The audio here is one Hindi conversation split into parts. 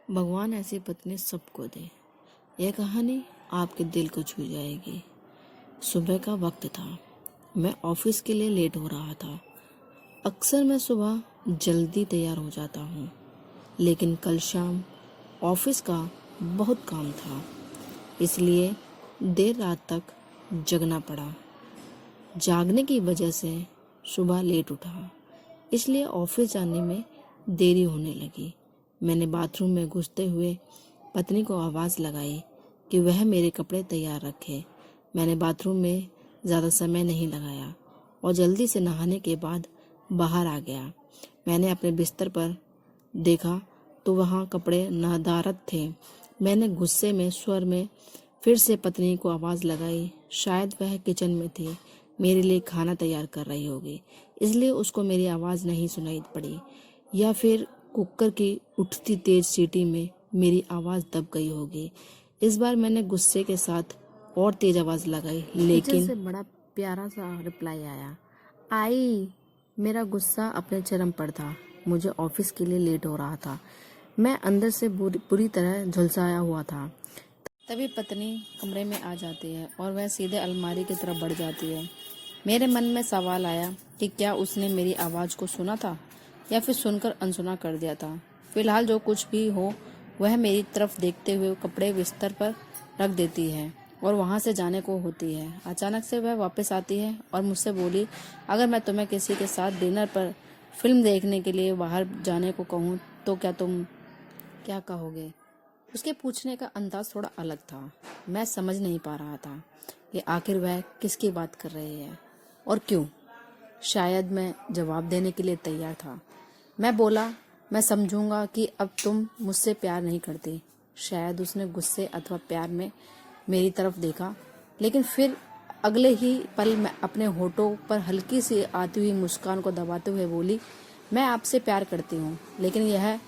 भगवान ऐसी पत्नी सबको दे। यह कहानी आपके दिल को छू जाएगी। सुबह का वक्त था। मैं ऑफिस के लिए लेट हो रहा था। अक्सर मैं सुबह जल्दी तैयार हो जाता हूँ, लेकिन कल शाम ऑफिस का बहुत काम था, इसलिए देर रात तक जगना पड़ा। जागने की वजह से सुबह लेट उठा, इसलिए ऑफिस जाने में देरी होने लगी। मैंने बाथरूम में घुसते हुए पत्नी को आवाज़ लगाई कि वह मेरे कपड़े तैयार रखे। मैंने बाथरूम में ज़्यादा समय नहीं लगाया और जल्दी से नहाने के बाद बाहर आ गया। मैंने अपने बिस्तर पर देखा तो वहाँ कपड़े नदारद थे। मैंने गुस्से में स्वर में फिर से पत्नी को आवाज़ लगाई। शायद वह किचन में थी, मेरे लिए खाना तैयार कर रही होगी, इसलिए उसको मेरी आवाज़ नहीं सुनाई पड़ी, या फिर कुकर की उठती तेज सीटी में मेरी आवाज़ दब गई होगी। इस बार मैंने गुस्से के साथ और तेज आवाज़ लगाई, लेकिन से बड़ा प्यारा सा रिप्लाई आया, आई। मेरा गुस्सा अपने चरम पर था। मुझे ऑफिस के लिए लेट हो रहा था। मैं अंदर से बुरी तरह झुलसाया हुआ था। तभी पत्नी कमरे में आ जाती है और वह सीधे अलमारी की तरफ बढ़ जाती है। मेरे मन में सवाल आया कि क्या उसने मेरी आवाज़ को सुना था या फिर सुनकर अनसुना कर दिया था। फिलहाल जो कुछ भी हो, वह मेरी तरफ देखते हुए कपड़े बिस्तर पर रख देती है और वहां से जाने को होती है। अचानक से वह वापस आती है और मुझसे बोली, अगर मैं तुम्हें किसी के साथ डिनर पर फिल्म देखने के लिए बाहर जाने को कहूँ तो क्या तुम क्या कहोगे? उसके पूछने का अंदाज थोड़ा अलग था। मैं समझ नहीं पा रहा था कि आखिर वह किसकी बात कर रही है और क्यों। शायद मैं जवाब देने के लिए तैयार था। मैं बोला, मैं समझूंगा कि अब तुम मुझसे प्यार नहीं करती। शायद उसने गुस्से अथवा प्यार में मेरी तरफ देखा, लेकिन फिर अगले ही पल मैं अपने होठों पर हल्की सी आती हुई मुस्कान को दबाते हुए बोली, मैं आपसे प्यार करती हूँ, लेकिन यह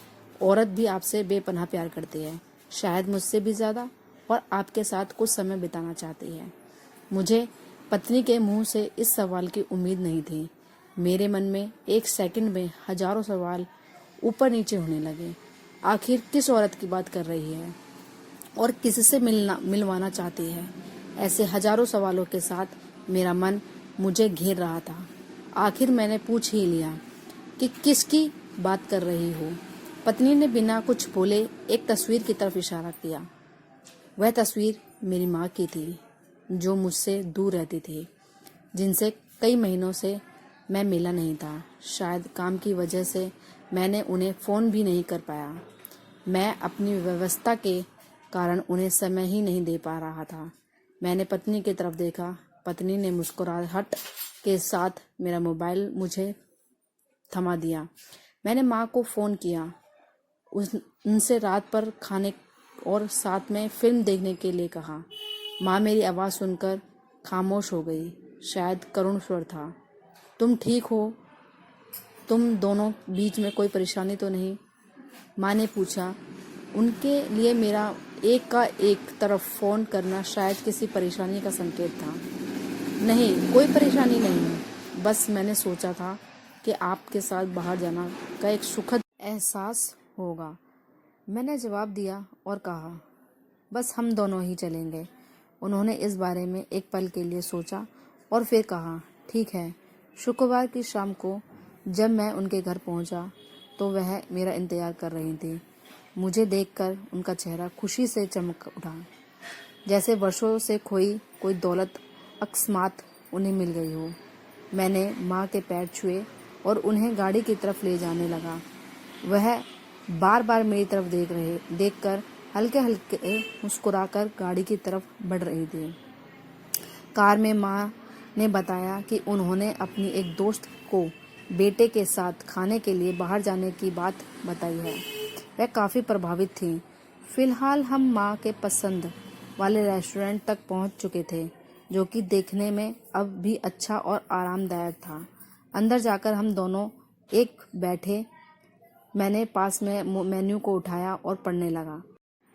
औरत भी आपसे बेपनाह प्यार करती है, शायद मुझसे भी ज़्यादा, और आपके साथ कुछ समय बिताना चाहती है। मुझे पत्नी के मुंह से इस सवाल की उम्मीद नहीं थी। मेरे मन में एक सेकंड में हजारों सवाल ऊपर नीचे होने लगे। आखिर किस औरत की बात कर रही है और किससे मिलवाना चाहती है? ऐसे हजारों सवालों के साथ मेरा मन मुझे घेर रहा था। आखिर मैंने पूछ ही लिया कि किसकी बात कर रही हो। पत्नी ने बिना कुछ बोले एक तस्वीर की तरफ इशारा किया। वह तस्वीर मेरी माँ की थी, जो मुझसे दूर रहती थी, जिनसे कई महीनों से मैं मिला नहीं था। शायद काम की वजह से मैंने उन्हें फ़ोन भी नहीं कर पाया। मैं अपनी व्यवस्था के कारण उन्हें समय ही नहीं दे पा रहा था। मैंने पत्नी की तरफ देखा। पत्नी ने मुस्कुराहट के साथ मेरा मोबाइल मुझे थमा दिया। मैंने माँ को फ़ोन किया, उनसे रात पर खाने और साथ में फिल्म देखने के लिए कहा। माँ मेरी आवाज़ सुनकर खामोश हो गई। शायद करुण स्वर था, तुम ठीक हो? तुम दोनों बीच में कोई परेशानी तो नहीं? माँ ने पूछा। उनके लिए मेरा एक का एक तरफ फ़ोन करना शायद किसी परेशानी का संकेत था। नहीं, कोई परेशानी नहीं, बस मैंने सोचा था कि आपके साथ बाहर जाना का एक सुखद एहसास होगा। मैंने जवाब दिया और कहा, बस हम दोनों ही चलेंगे। उन्होंने इस बारे में एक पल के लिए सोचा और फिर कहा, ठीक है। शुक्रवार की शाम को जब मैं उनके घर पहुंचा तो वह मेरा इंतजार कर रही थी। मुझे देखकर उनका चेहरा खुशी से चमक उठा, जैसे वर्षों से खोई कोई दौलत अकस्मात उन्हें मिल गई हो। मैंने माँ के पैर छुए और उन्हें गाड़ी की तरफ ले जाने लगा। वह बार बार मेरी तरफ देखकर हल्के हल्के मुस्कुराकर गाड़ी की तरफ बढ़ रही थी। कार में माँ ने बताया कि उन्होंने अपनी एक दोस्त को बेटे के साथ खाने के लिए बाहर जाने की बात बताई है। वह काफ़ी प्रभावित थी। फिलहाल हम माँ के पसंद वाले रेस्टोरेंट तक पहुँच चुके थे, जो कि देखने में अब भी अच्छा और आरामदायक था। अंदर जाकर हम दोनों एक बैठे। मैंने पास में मेन्यू को उठाया और पढ़ने लगा।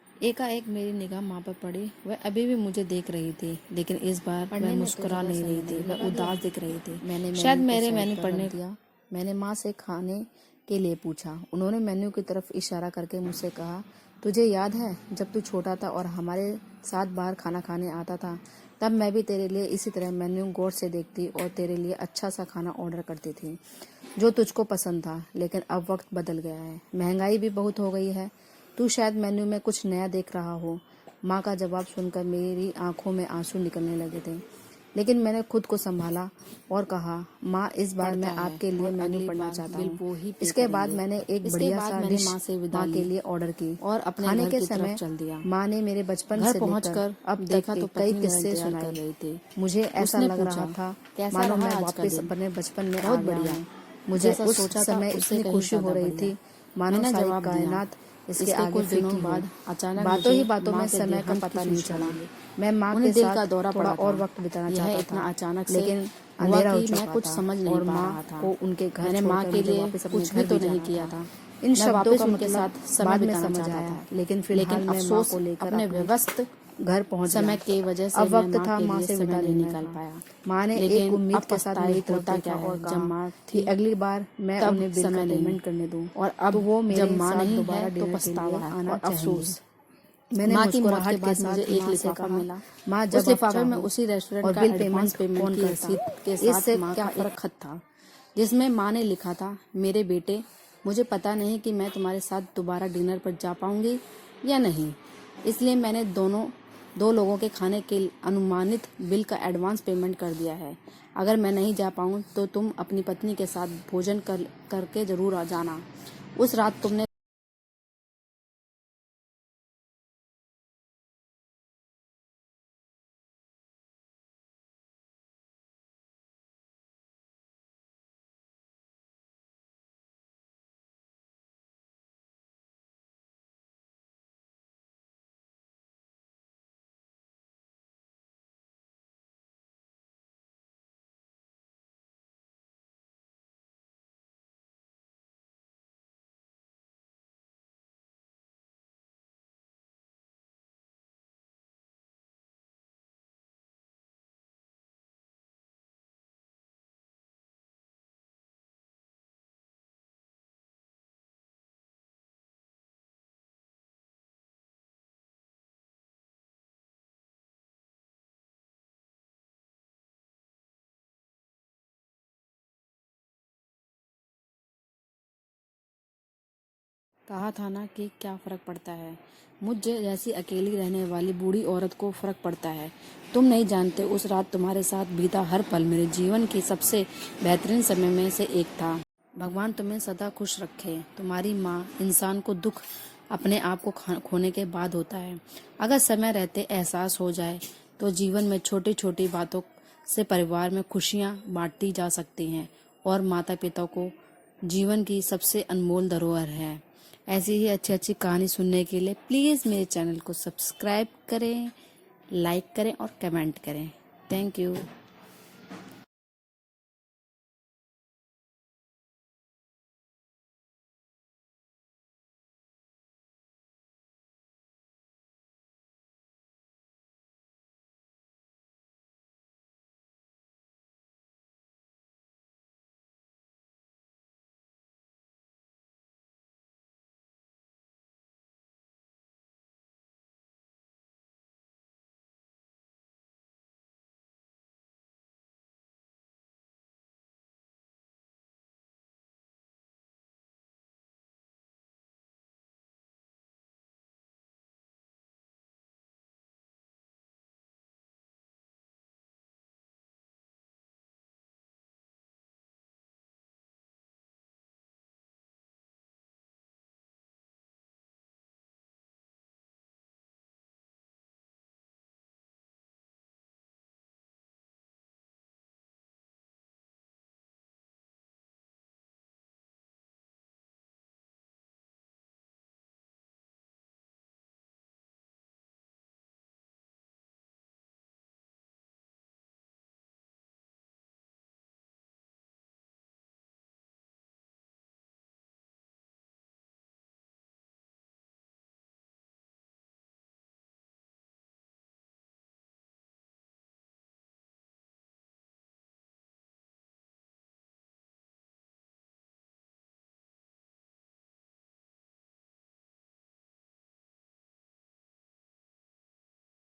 एकाएक मेरी निगाह माँ पर पड़ी। वह अभी भी मुझे देख रही थी, लेकिन इस बार वह मुस्कुरा नहीं रही थी, वह उदास दिख रही थी। शायद मेरे मेन्यू पढ़ने दिया। मैंने माँ से खाने के लिए पूछा। उन्होंने मेन्यू की तरफ इशारा करके मुझसे कहा, तुझे याद है जब तू छोटा था और हमारे साथ बाहर खाना खाने आता था, तब मैं भी तेरे लिए इसी तरह मेन्यू गौर से देखती और तेरे लिए अच्छा सा खाना ऑर्डर करती थी जो तुझको पसंद था। लेकिन अब वक्त बदल गया है, महंगाई भी बहुत हो गई है, तू शायद मेन्यू में कुछ नया देख रहा हो। माँ का जवाब सुनकर मेरी आंखों में आंसू निकलने लगे थे, लेकिन मैंने खुद को संभाला और कहा, माँ इस बार मैं आपके लिए मेन्यू पढ़ना चाहता हूँ। इसके बाद मैंने एक बढ़िया सा डिश माँ के लिए ऑर्डर की और अपने खाने के समय चल दिया। माँ ने मेरे बचपन से पहुंचकर अब देखा तो कई किस्से सुनाए गए थे। मुझे ऐसा लग रहा था मानो मैं वापस अपने बचपन में आ गया हूँ। मुझे उस समय इतनी खुशी हो रही थी मानो सारी कायनात इसके आगे फीकी हो। बातों ही बातों में समय का पता नहीं चला। मैं माँ के साथ थोड़ा और वक्त बिताना चाहता था, अचानक लेकिन अंधेरा हो चुका था और माँ को उनके घर छोड़कर मुझे वापस अपने घर भी जाना किया था। इन शब्दों का मतलब बाद में समझ आया, लेकिन फिलहाल मैं माँ को लेकर अपने व्यस्त घर पहुंच समय की वजह से अब वक्त था माँ से विदा लेने का। माँ ने एक उम्मीद के साथ मेरी तरफ देखा और कहा कि अगली बार मैं उन्हें बिल का पेमेंट करने दूं और अब वो मेरे साथ दोबारा डिनर के लिए आना चाहिए। मैंने मुस्कुराहट के साथ एक लिफाफा मिला। माँ जब लिफाफे में उसी रेस्टोरेंट का एडवांस पेमेंट की रसीद के साथ माँ का एक खत था जिसमें माँ ने लिखा था, मेरे बेटे, मुझे पता नहीं कि मैं तुम्हारे साथ दोबारा डिनर पर जा पाऊंगी या नहीं, इसलिए मैंने दो लोगों के खाने के अनुमानित बिल का एडवांस पेमेंट कर दिया है। अगर मैं नहीं जा पाऊँ तो तुम अपनी पत्नी के साथ भोजन करके जरूर आ जाना। उस रात तुमने कहा था ना कि क्या फर्क पड़ता है। मुझे जैसी अकेली रहने वाली बूढ़ी औरत को फर्क पड़ता है। तुम नहीं जानते उस रात तुम्हारे साथ बीता हर पल मेरे जीवन की सबसे बेहतरीन समय में से एक था। भगवान तुम्हें सदा खुश रखे। तुम्हारी माँ। इंसान को दुख अपने आप को खोने के बाद होता है। अगर समय रहते एहसास हो जाए तो जीवन में छोटी छोटी बातों से परिवार में खुशियाँ बांटी जा सकती हैं और माता पिता को जीवन की सबसे अनमोल धरोहर है। ऐसी ही अच्छी अच्छी कहानी सुनने के लिए प्लीज़ मेरे चैनल को सब्सक्राइब करें, लाइक करें और कमेंट करें। Thank you.